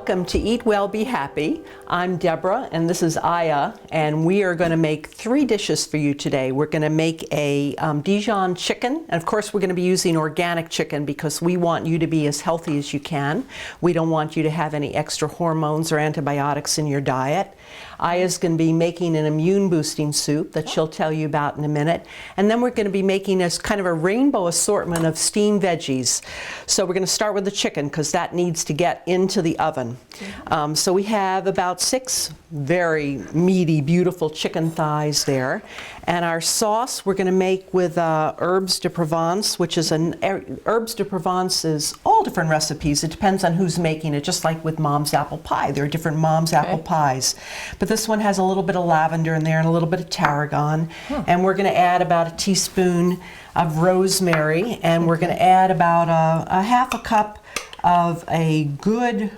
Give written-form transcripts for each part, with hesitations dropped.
Welcome to Eat Well, Be Happy. I'm Debra and this is Aya, and we are going to make 3 dishes for you today. We're going to make a Dijon chicken, and of course we're going to be using organic chicken because we want you to be as healthy as you can. We don't want you to have any extra hormones or antibiotics in your diet. Aya's going to be making an immune boosting soup that she'll tell you about in a minute. And then we're going to be making this kind of a rainbow assortment of steamed veggies. So we're going to start with the chicken because that needs to get into the oven. So we have about 6 very meaty, beautiful chicken thighs there. And our sauce we're going to make with herbes de Provence, which is herbes de Provence is all different recipes. It depends on who's making it, just like with Mom's apple pie. There are different Mom's apple pies. But this one has a little bit of lavender in there and a little bit of tarragon. And we're going to add about a teaspoon of rosemary, and we're going to add about a half a cup of a good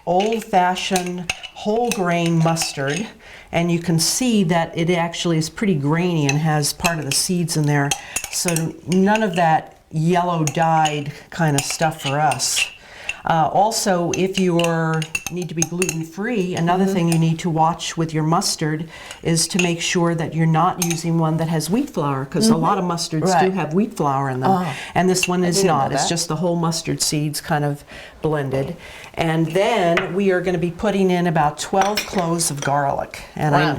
old-fashioned whole grain mustard. And you can see that it actually is pretty grainy and has part of the seeds in there. So none of that yellow dyed kind of stuff for us. Also, if you need to be gluten-free, another thing you need to watch with your mustard is to make sure that you're not using one that has wheat flour, because a lot of mustards do have wheat flour in them, and this one is not. It's just the whole mustard seeds kind of blended. And then we are going to be putting in about 12 cloves of garlic. And a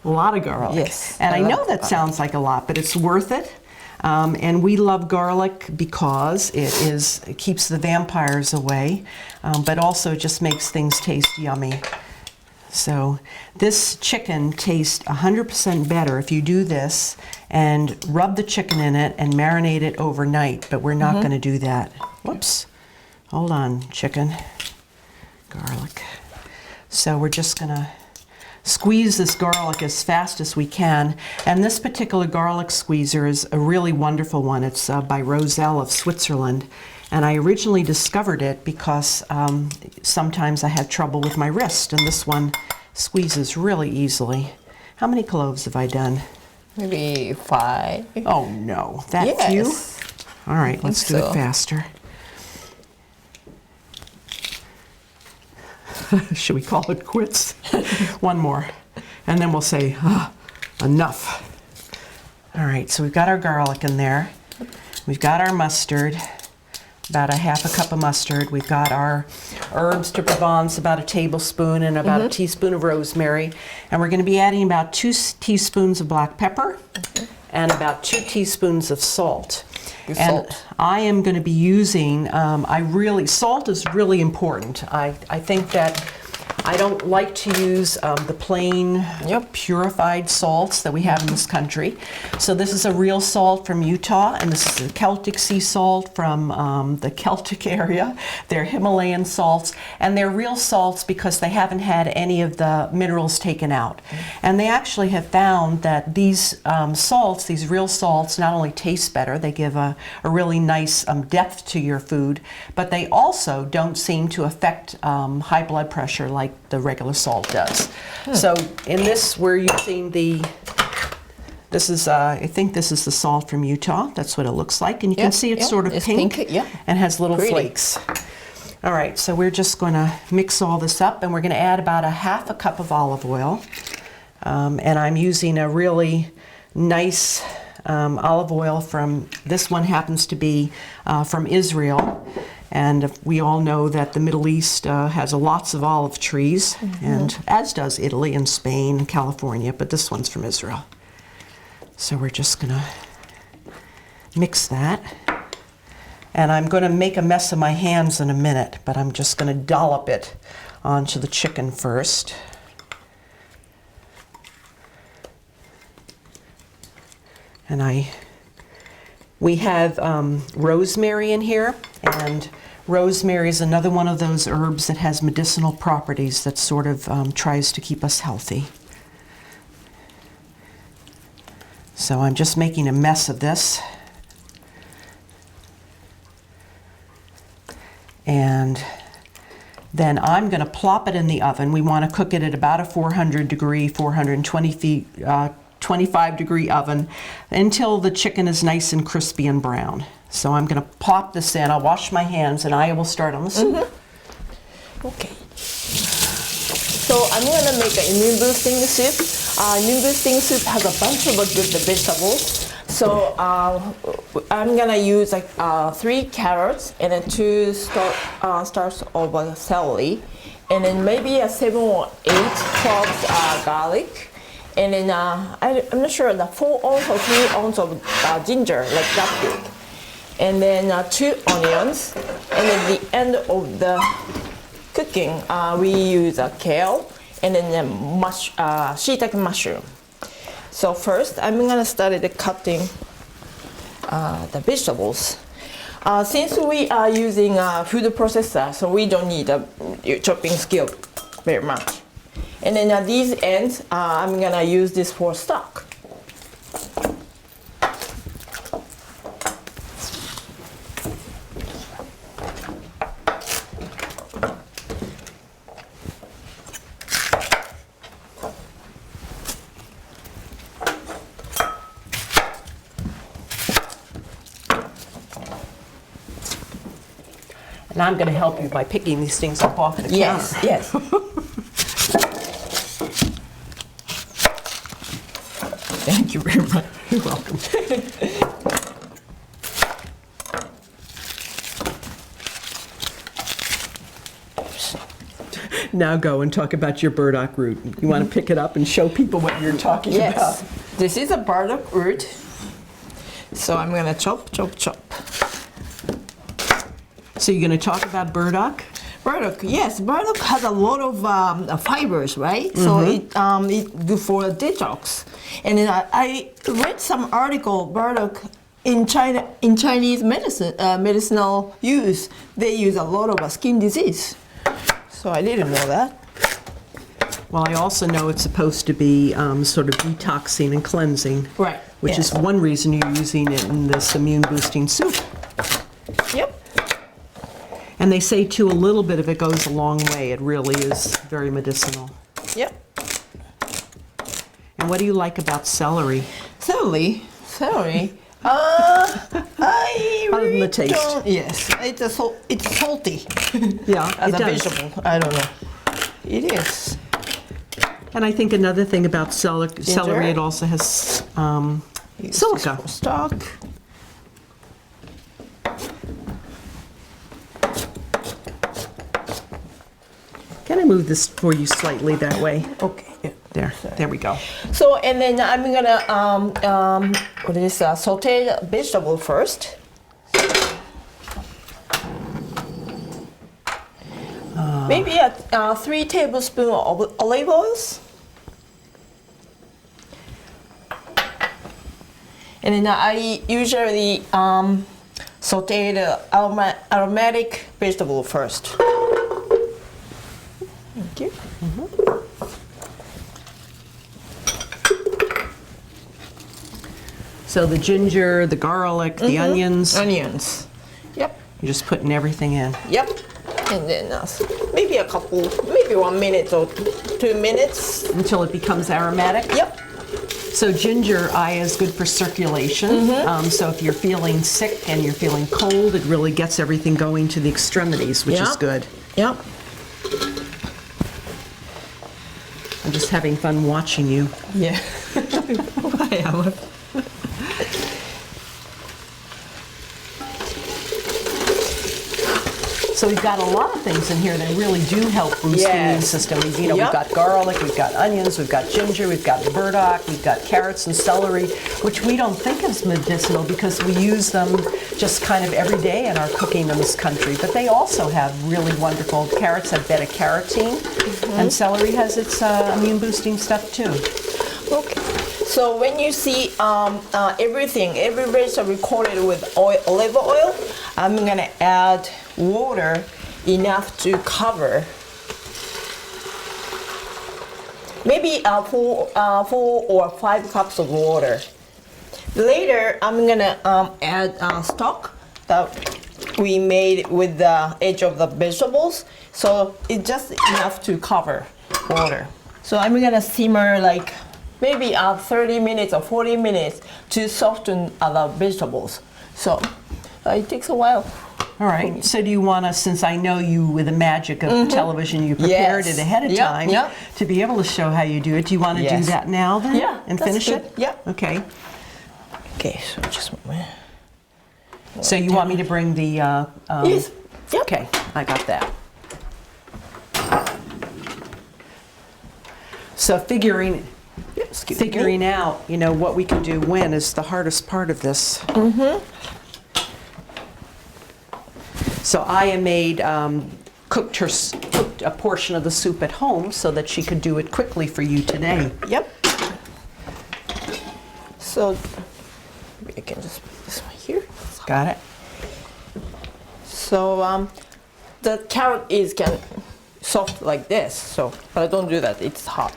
lot of garlic. Yes. And I know that sounds like a lot, but it's worth it. And we love garlic because it keeps the vampires away, but also just makes things taste yummy. So this chicken tastes 100% better if you do this and rub the chicken in it and marinate it overnight, but we're not going to do that. Whoops. Hold on, chicken. Garlic. So we're just going to squeeze this garlic as fast as we can. And this particular garlic squeezer is a really wonderful one. It's by Roselle of Switzerland. And I originally discovered it because sometimes I have trouble with my wrist, and this one squeezes really easily. How many cloves have I done? Maybe 5. Oh no, that few? All right, let's do it faster. Should we call it quits? One more, and then we'll say, enough. All right, so we've got our garlic in there. We've got our mustard, about a half a cup of mustard. We've got our herbes de Provence, about a tablespoon, and about a teaspoon of rosemary. And we're going to be adding about 2 teaspoons of black pepper and about 2 teaspoons of salt. And I am going to be using, salt is really important. I think that I don't like to use the plain purified salts that we have in this country. So this is a real salt from Utah, and this is a Celtic sea salt from the Celtic area. They're Himalayan salts, and they're real salts because they haven't had any of the minerals taken out. And they actually have found that these salts, these real salts, not only taste better, they give a really nice depth to your food, but they also don't seem to affect high blood pressure like the regular salt does. So in this, we're using I think this is the salt from Utah. That's what it looks like. And you can see it's sort of pink and has little flakes. All right, so we're just going to mix all this up, and we're going to add about a half a cup of olive oil. And I'm using a really nice olive oil this one happens to be from Israel. And we all know that the Middle East has lots of olive trees, and as does Italy and Spain and California, but this one's from Israel. So we're just going to mix that. And I'm going to make a mess of my hands in a minute, but I'm just going to dollop it onto the chicken first. And we have rosemary in here, and rosemary is another one of those herbs that has medicinal properties that sort of tries to keep us healthy. So I'm just making a mess of this. And then I'm going to plop it in the oven. We want to cook it at about a 425-degree oven until the chicken is nice and crispy and brown. So I'm going to pop this in. I'll wash my hands, and I will start on the soup. Okay. So I'm gonna make an immune boosting soup. Immune boosting soup has a bunch of good vegetables. So I'm gonna use like 3 carrots and then 2 stalks of celery, and then maybe 7 or 8 cloves garlic, and then I'm not sure, the 4 ounces or 3 ounces of ginger, like that big, and then 2 onions, and at the end of the cooking, we use kale and then shiitake mushroom. So first, I'm gonna start cutting the vegetables. Since we are using a food processor, so we don't need a chopping skill very much. And then at these ends, I'm gonna use this for stock. And I'm going to help you by picking these things up off the counter. Yes. Thank you very much. You're welcome. Now go and talk about your burdock root. You want to pick it up and show people what you're talking Yes. about? This is a burdock root. So I'm gonna chop. So you're going to talk about burdock? Burdock, yes. Burdock has a lot of fibers, right? So it good for detox. And then I read some article, burdock in Chinese medicine, medicinal use, they use a lot of skin disease. So I didn't know that. Well, I also know it's supposed to be sort of detoxing and cleansing. Right. Which is one reason you're using it in this immune boosting soup. Yep. And they say too, a little bit of it goes a long way. It really is very medicinal. Yep. And what do you like about celery? Celery. I Other than really the taste. don't. Yes, it's salty. Yeah, As it a does. vegetable, I don't know. It is. And I think another thing about celery, it also has silica. Stock. Can I move this for you slightly that way? Okay. There we go. So and then I'm gonna what is saute the vegetable first. Maybe 3 tablespoons of olive oils. And then I usually saute the aromatic vegetable first. Thank you. So the ginger, the garlic, the onions, Onions. Yep. you're just putting everything in. Yep. And then maybe 1 minute or 2 minutes. Until it becomes aromatic? Yep. So ginger eye is good for circulation. So if you're feeling sick and you're feeling cold, it really gets everything going to the extremities, which is Yep. good. Yep. I'm just having fun watching you. Yeah. I am. So we've got a lot of things in here that really do help boost the immune Yes. system. We've Yep. got garlic, we've got onions, we've got ginger, we've got burdock, we've got carrots and celery, which we don't think is medicinal because we use them just kind of every day in our cooking in this country. But they also have really wonderful, carrots have beta-carotene, and celery has its immune boosting stuff too. Okay. So when you see every vegetable coated with olive oil, I'm gonna add water enough to cover. Maybe 4 or 5 cups of water. Later, I'm gonna add stock that we made with the edge of the vegetables. So it's just enough to cover water. So I'm gonna simmer like maybe 30 minutes or 40 minutes to soften the vegetables. So it takes a while. All right. So do you want to, since I know you with the magic of television, you prepared Yes. it ahead of Yep, time yep. to be able to show how you do it. Do you want to do Yes. that now then? Yeah, And that's finish good. it? Yeah. Okay. Okay, so just a moment. So you want me to bring the... Yes. Yep. Okay, I got that. So figuring out, you know, what we can do when is the hardest part of this. So Aya made, cooked a portion of the soup at home so that she could do it quickly for you today. Yep. So I can just put this one here. Got it? So the carrot is soft like this. So, but don't do that. It's hot.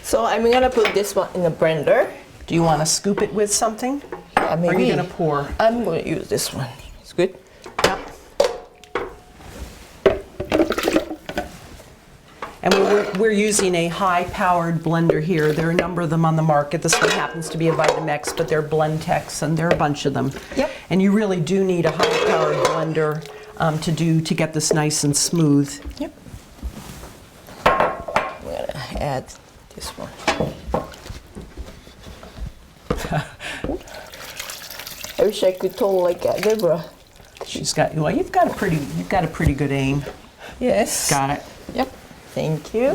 So I'm gonna put this one in the blender. Do you want to scoop it with something? Yeah, maybe. Or are you going to pour? I'm gonna use this one. It's good. Yep. And we're using a high-powered blender here. There are a number of them on the market. This one happens to be a Vitamix, but they're Blendtex, and there are a bunch of them. Yep. And you really do need a high-powered blender to get this nice and smooth. Yep. I'm gonna add this one. I wish I could talk like Debra. She's got, well, you've got a pretty good aim. Yes. Got it. Yep. Thank you.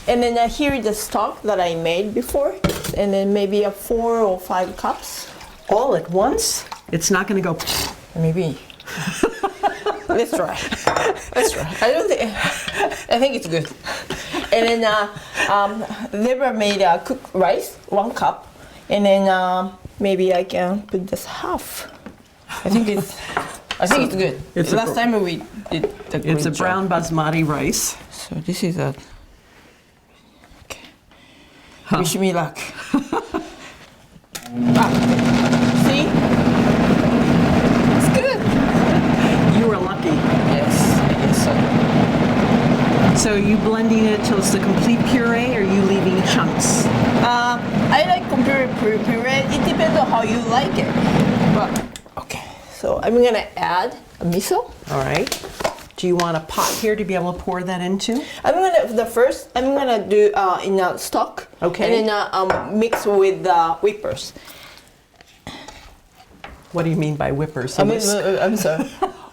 And then here is the stock that I made before, and then maybe 4 or 5 cups. All at once? It's not going to go. Maybe. Let's try. Let's try. I think it's good. And then Debra made cooked rice, 1 cup, and then maybe I can put this half. I think it's good. It's Last time we did the It's a great brown job. basmati rice. So this is a. Okay. Wish me luck. See? It's good. You were lucky. Yes, I guess so. So are you blending it till it's a complete puree, or are you leaving chunks? I like puree. It depends on how you like it. But okay, so I'm gonna add a miso. All right. Do you want a pot here to be able to pour that into? I'm gonna do in a stock. Okay. And then mix with whippers. What do you mean by whippers? I'm sorry.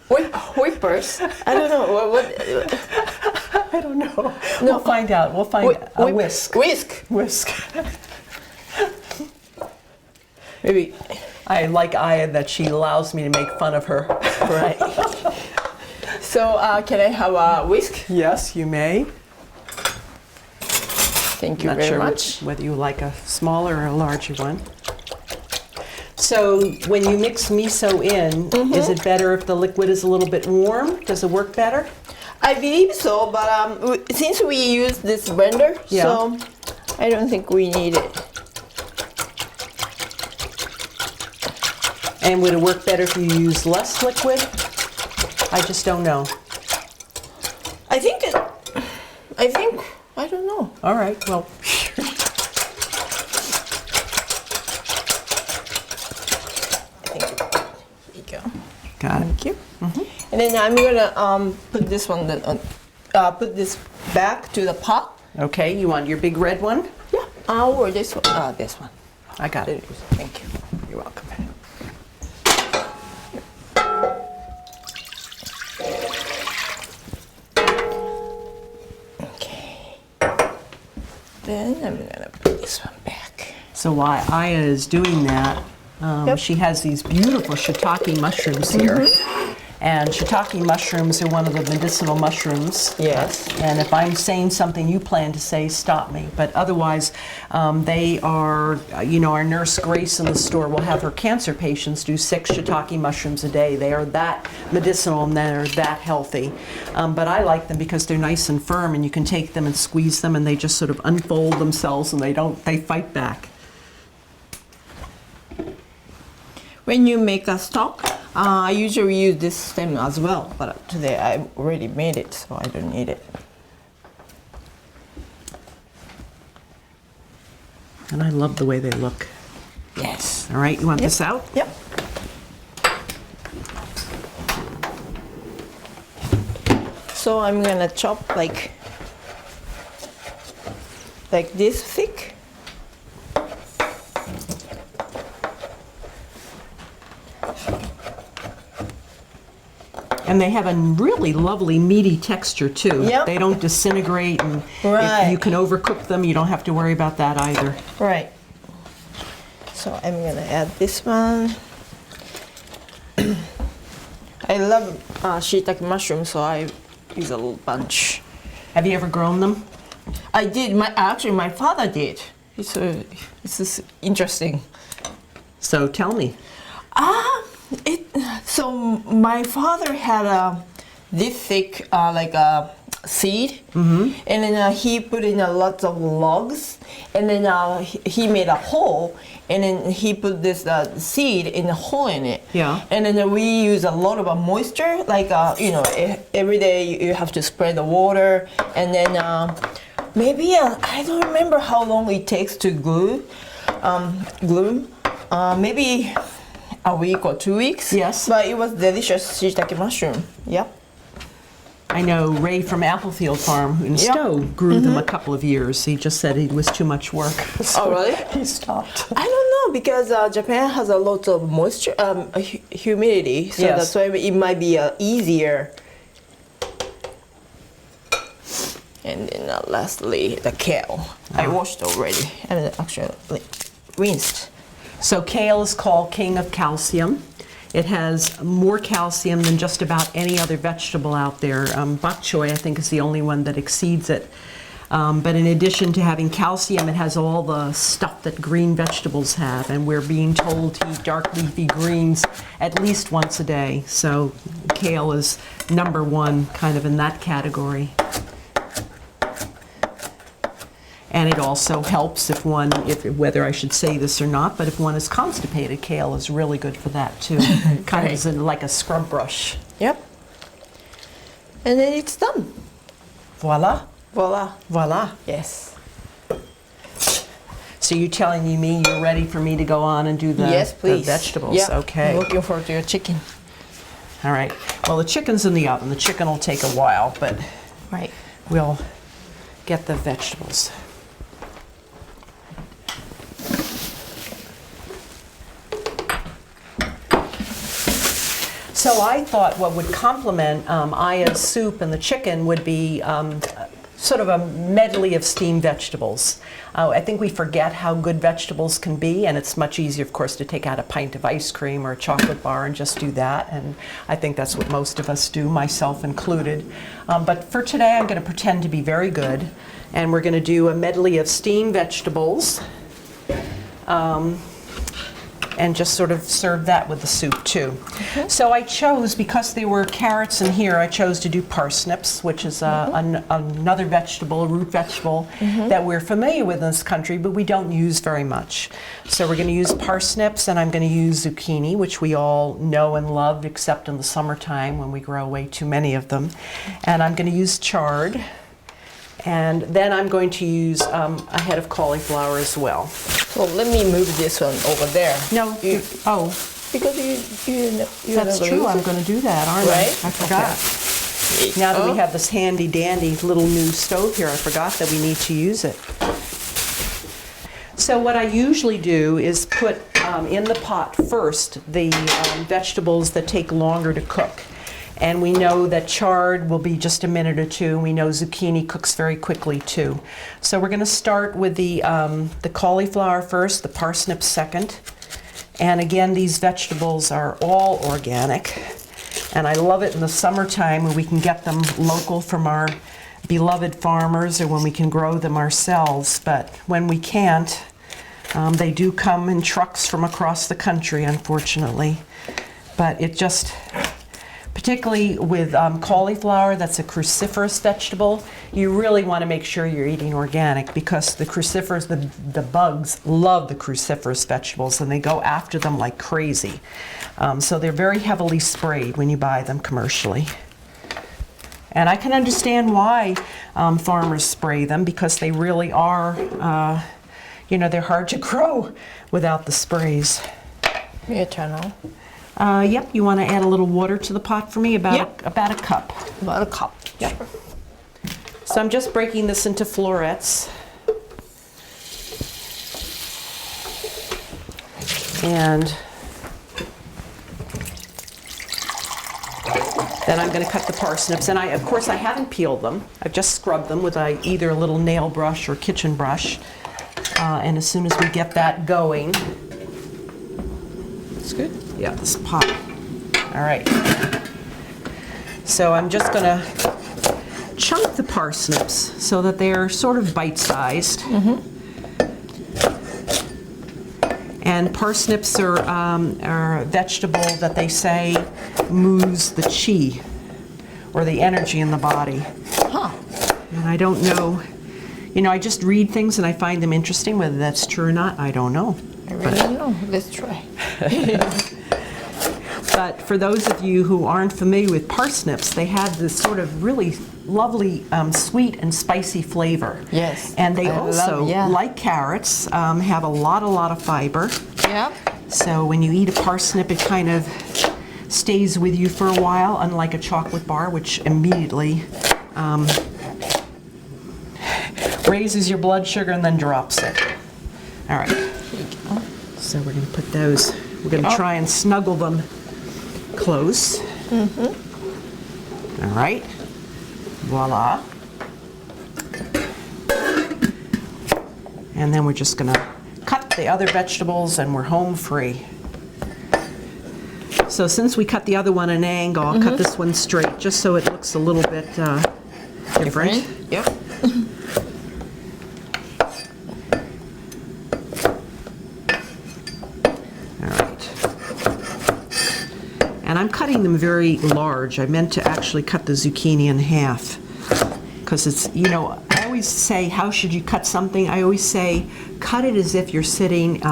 Whippers. I don't know what. I don't know. We'll find out. We'll find a whisk. Whisk. Maybe. I like Aya that she allows me to make fun of her. Right. So can I have a whisk? Yes, you may. Thank you Not very sure much. whether you like a smaller or a larger one. So when you mix miso in, is it better if the liquid is a little bit warm? Does it work better? I believe so, but since we use this blender, so I don't think we need it. And would it work better if you use less liquid? I just don't know. I think, I don't know. All right, well. Here you go. Got it. Thank you. And then I'm gonna put this one, put this back to the pot. Okay, you want your big red one? Yeah. Or this one. This one. I got it. Thank you. You're welcome. Okay. Then I'm gonna put this one back. So while Aya is doing that, she has these beautiful shiitake mushrooms here. And shiitake mushrooms are one of the medicinal mushrooms. Yes. And if I'm saying something you plan to say, stop me. But otherwise, they are, our nurse Grace in the store will have her cancer patients do 6 shiitake mushrooms a day. They are that medicinal and they're that healthy. But I like them because they're nice and firm and you can take them and squeeze them and they just sort of unfold themselves and they fight back. When you make a stock, I usually use this stem as well, but today I already made it, so I don't need it. And I love the way they look. Yes. All right, you want this out? Yep. So I'm gonna chop like this thick. And they have a really lovely meaty texture too. Yep. They don't disintegrate, and Right. if you can overcook them, you don't have to worry about that either. Right. So I'm gonna add this one. I love shiitake mushrooms, so I use a little bunch. Have you ever grown them? I did. Actually, my father did. This is interesting. So tell me. So my father had this thick like a seed, and then he put in a lot of logs, and then he made a hole, and then he put this seed in a hole in it. Yeah. And then we use a lot of moisture, like every day you have to spread the water, and then maybe I don't remember how long it takes to glue. Maybe a week or 2 weeks. Yes. But it was delicious shiitake mushroom. Yep. I know Ray from Applefield Farm in Yep. Stowe grew them a couple of years. He just said it was too much work. So Oh, really? He stopped. I don't know because Japan has a lot of moisture, humidity, so Yes. that's why it might be easier. And then lastly, the kale. I washed already and actually rinsed. So kale is called king of calcium. It has more calcium than just about any other vegetable out there. Bok choy, I think, is the only one that exceeds it. But in addition to having calcium, it has all the stuff that green vegetables have, and we're being told to eat dark leafy greens at least once a day. So kale is number one kind of in that category. And it also helps if whether I should say this or not, but if one is constipated, kale is really good for that too. Kind of like a scrub brush. Yep. And then it's done. Voila. Voila. Voila. Yes. So you're telling me you're ready for me to go on and do the, Yes, the please. vegetables? Yeah. Okay. I'm looking forward to your chicken. All right. Well, the chicken's in the oven. The chicken will take a while, but Right. we'll get the vegetables. So I thought what would complement Aya's soup and the chicken would be sort of a medley of steamed vegetables. I think we forget how good vegetables can be, and it's much easier, of course, to take out a pint of ice cream or a chocolate bar and just do that. And I think that's what most of us do, myself included. But for today, I'm going to pretend to be very good, and we're going to do a medley of steamed vegetables. And just sort of serve that with the soup too. So I chose, because there were carrots in here, I chose to do parsnips, which is another vegetable, a root vegetable that we're familiar with in this country, but we don't use very much. So we're going to use parsnips, and I'm going to use zucchini, which we all know and love, except in the summertime when we grow way too many of them. And I'm going to use chard. And then I'm going to use a head of cauliflower as well. So let me move this one over there. No, Because you that's true. I'm going to do that, aren't I? Right? I forgot. Okay. Now that we have this handy dandy little new stove here, I forgot that we need to use it. So what I usually do is put in the pot first the vegetables that take longer to cook. And we know that chard will be just a minute or two. We know zucchini cooks very quickly too. So we're going to start with the cauliflower first, the parsnips second. And again, these vegetables are all organic. And I love it in the summertime when we can get them local from our beloved farmers, or when we can grow them ourselves. But when we can't, they do come in trucks from across the country, unfortunately. But it just... Particularly with cauliflower, that's a cruciferous vegetable, you really want to make sure you're eating organic, because the cruciferous, the bugs love the cruciferous vegetables, and they go after them like crazy. So they're very heavily sprayed when you buy them commercially. And I can understand why farmers spray them, because they really are, they're hard to grow without the sprays. Your turn on. Yep, you want to add a little water to the pot for me? About a cup. About a cup. Yep. So I'm just breaking this into florets. And then I'm going to cut the parsnips. And of course, I haven't peeled them. I've just scrubbed them with either a little nail brush or kitchen brush. And as soon as we get that going, It's good. yeah, this pot. All right. So I'm just going to chunk the parsnips so that they're sort of bite-sized. And parsnips are a vegetable that they say moves the chi, or the energy in the body. Huh. And I don't know, I just read things and I find them interesting. Whether that's true or not, I don't know. I really don't know. Let's try. But for those of you who aren't familiar with parsnips, they have this sort of really lovely sweet and spicy flavor. Yes. And they I also, love, yeah. like carrots, have a lot of fiber. Yeah. So when you eat a parsnip, it kind of stays with you for a while, unlike a chocolate bar, which immediately raises your blood sugar and then drops it. All right. So we're going to put those, we're going to try and snuggle them close. All right. Voila. And then we're just going to cut the other vegetables and we're home free. So since we cut the other one at an angle, I'll cut this one straight just so it looks a little bit different. Yep. All right. And I'm cutting them very large. I meant to actually cut the zucchini in half because it's, I always say, how should you cut something? I always say, cut it as if you're sitting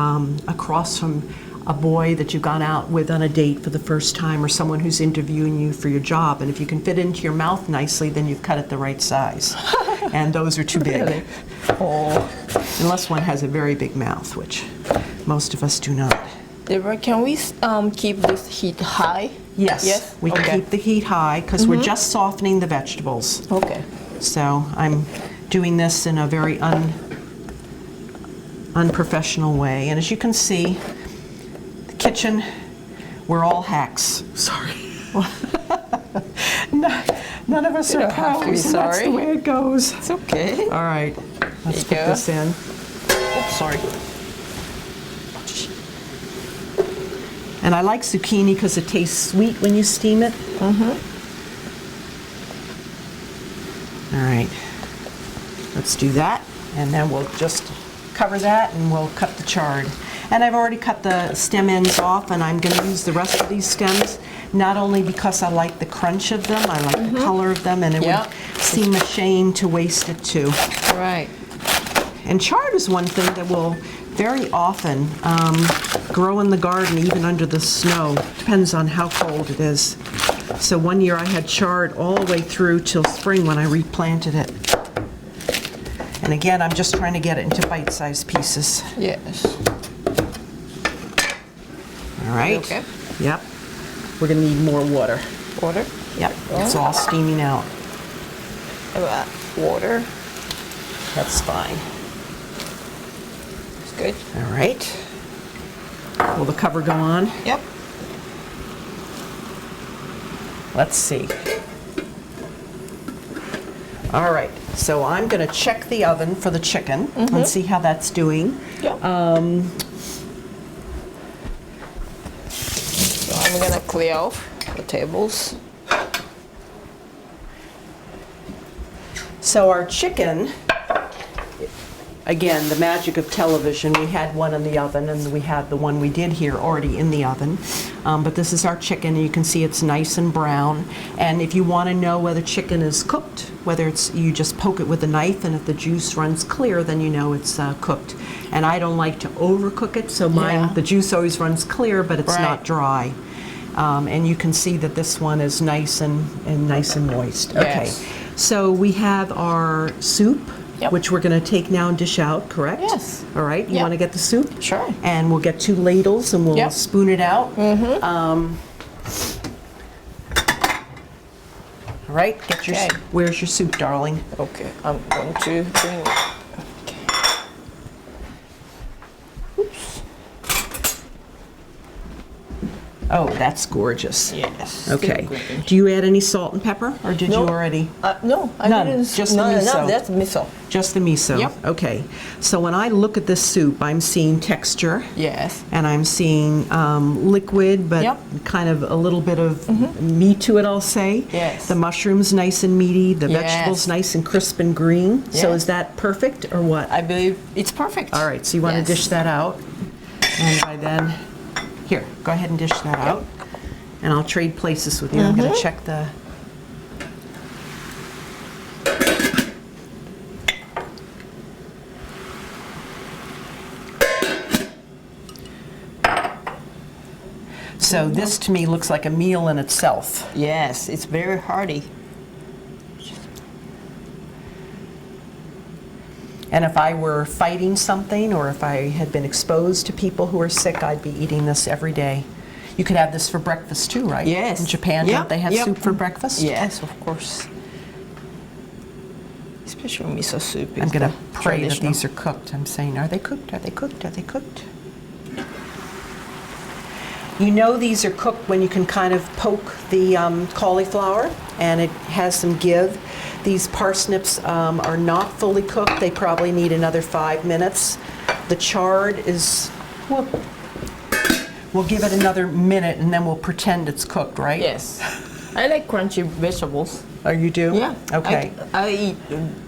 across from a boy that you've gone out with on a date for the first time, or someone who's interviewing you for your job. And if you can fit it into your mouth nicely, then you've cut it the right size. And those are too big. Really? Oh. Unless one has a very big mouth, which most of us do not. Debra, can we keep this heat high? Yes, Yes? we can Okay. keep the heat high because we're just softening the vegetables. Okay. So I'm doing this in a very unprofessional way. And as you can see, the kitchen, we're all hacks. Sorry. None of us You are don't have to be pros, and that's the sorry. way it goes. It's okay. All right, let's There put you go. this in. Oops, sorry. And I like zucchini because it tastes sweet when you steam it. All right, let's do that, and then we'll just cover that and we'll cut the chard. And I've already cut the stem ends off, and I'm going to use the rest of these stems, not only because I like the crunch of them, I like the color of them, and it Yeah. would seem a shame to waste it too. Right. And chard is one thing that will very often grow in the garden, even under the snow. Depends on how cold it is. So one year I had chard all the way through till spring when I replanted it. And again, I'm just trying to get it into bite-sized pieces. Yes. All right? Okay. Yep. We're gonna need more water. Water. Yep, it's all steaming out. Water. That's fine. It's good. All right. Will the cover go on? Yep. Let's see. All right, so I'm going to check the oven for the chicken and see how that's doing. Yep. So I'm gonna clear off the tables. So our chicken, again, the magic of television, we had one in the oven and we had the one we did here already in the oven. But this is our chicken, and you can see it's nice and brown. And if you want to know whether chicken is cooked, whether it's you just poke it with a knife and if the juice runs clear, then you know it's cooked. And I don't like to overcook it, so mine, Yeah. the juice always runs clear, but it's Right. not dry. And you can see that this one is nice and nice and moist. Okay, Yes. so we have our soup, Yep. which we're going to take now and dish out, correct? Yes. All right, you Yep. want to get the soup? Sure. And we'll get 2 ladles and we'll Yep. spoon it out. All All right, get your. Okay. Where's your soup, darling? Okay, I'm going to bring it. Oops. Oh, that's gorgeous. Yes. Okay. still cooking. Do you add any salt and pepper, or did No. you already? No, I None, didn't. just the no, miso. No, that's miso. Just the miso? Yep. Okay. So when I look at this soup, I'm seeing texture. Yes. And I'm seeing liquid, but Yep. kind of a little bit of meat to it, I'll say. Yes. The mushrooms nice and meaty, the Yes. vegetables nice and crisp and green. So Yes. is that perfect or what? I believe it's perfect. All right, so you want Yes. to dish that out. And I then, here, go ahead and dish that out. And I'll trade places with you. I'm going to check the... So this to me looks like a meal in itself. Yes, it's very hearty. And if I were fighting something, or if I had been exposed to people who are sick, I'd be eating this every day. You could have this for breakfast too, right? Yes. In Japan, Yep, don't they have yep. soup for breakfast? Yes, of course. Especially miso soup. I'm is going to the pray that traditional. these are cooked. I'm saying, are they cooked? Are they cooked? Are they cooked? You know these are cooked when you can kind of poke the cauliflower and it has some give. These parsnips are not fully cooked. They probably need another 5 minutes. The chard is, we'll give it another minute and then we'll pretend it's cooked, right? Yes. I like crunchy vegetables. Oh, you do? Yeah. Okay. I eat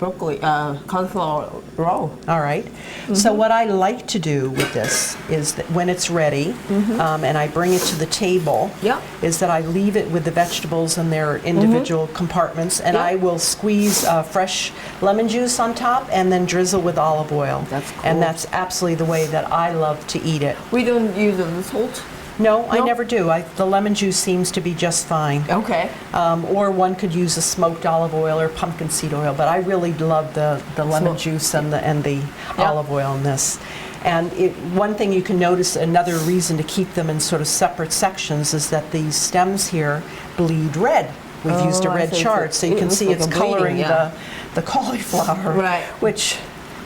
broccoli, cauliflower raw. All right. So what I like to do with this is that when it's ready, and I bring it to the table, Yeah. is that I leave it with the vegetables in their individual compartments, and Yeah. I will squeeze fresh lemon juice on top and then drizzle with olive oil. That's cool. And that's absolutely the way that I love to eat it. We don't use the salt. No, I No? never do. The lemon juice seems to be just fine. Okay. Or one could use a smoked olive oil or pumpkin seed oil, but I really love the lemon Smoke. juice and the Yeah. olive oil in this. And one thing you can notice, another reason to keep them in sort of separate sections, is that these stems here bleed red. We've used a I red see. chard, so you It can looks see like it's a bleeding, coloring yeah. the cauliflower, Right. which,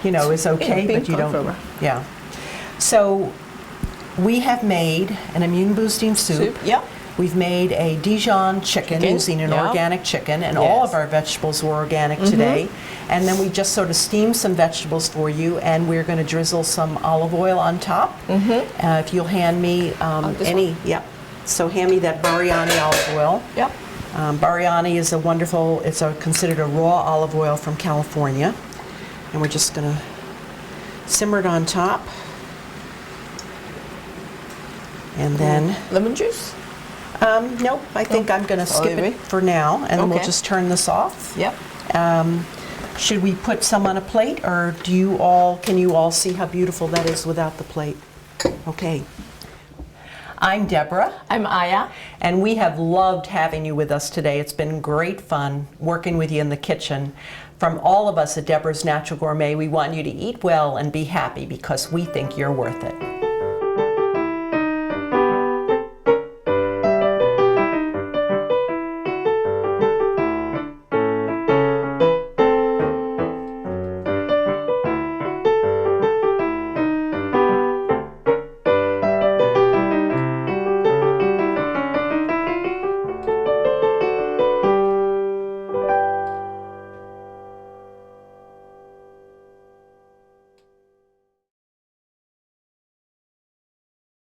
you know, is okay, pink but you don't. cauliflower. Yeah. So we have made an immune-boosting soup. Yeah. We've made a Dijon chicken using an yeah. organic chicken, and all of Yes. our vegetables were organic today. And then we just sort of steamed some vegetables for you, and we're going to drizzle some olive oil on top. If you'll hand me this any, yep. So hand me that Bariani olive oil. Yep. Bariani is a wonderful, considered a raw olive oil from California. And we're just going to simmer it on top. And then, Lemon juice. nope, I think I'm going to skip Olive it for now, and then we'll Okay. just turn this off. Yep. Should we put some on a plate, or can you all see how beautiful that is without the plate? Okay. I'm Deborah, I'm Aya. and we have loved having you with us today. It's been great fun working with you in the kitchen. From all of us at Deborah's Natural Gourmet, we want you to eat well and be happy because we think you're worth it.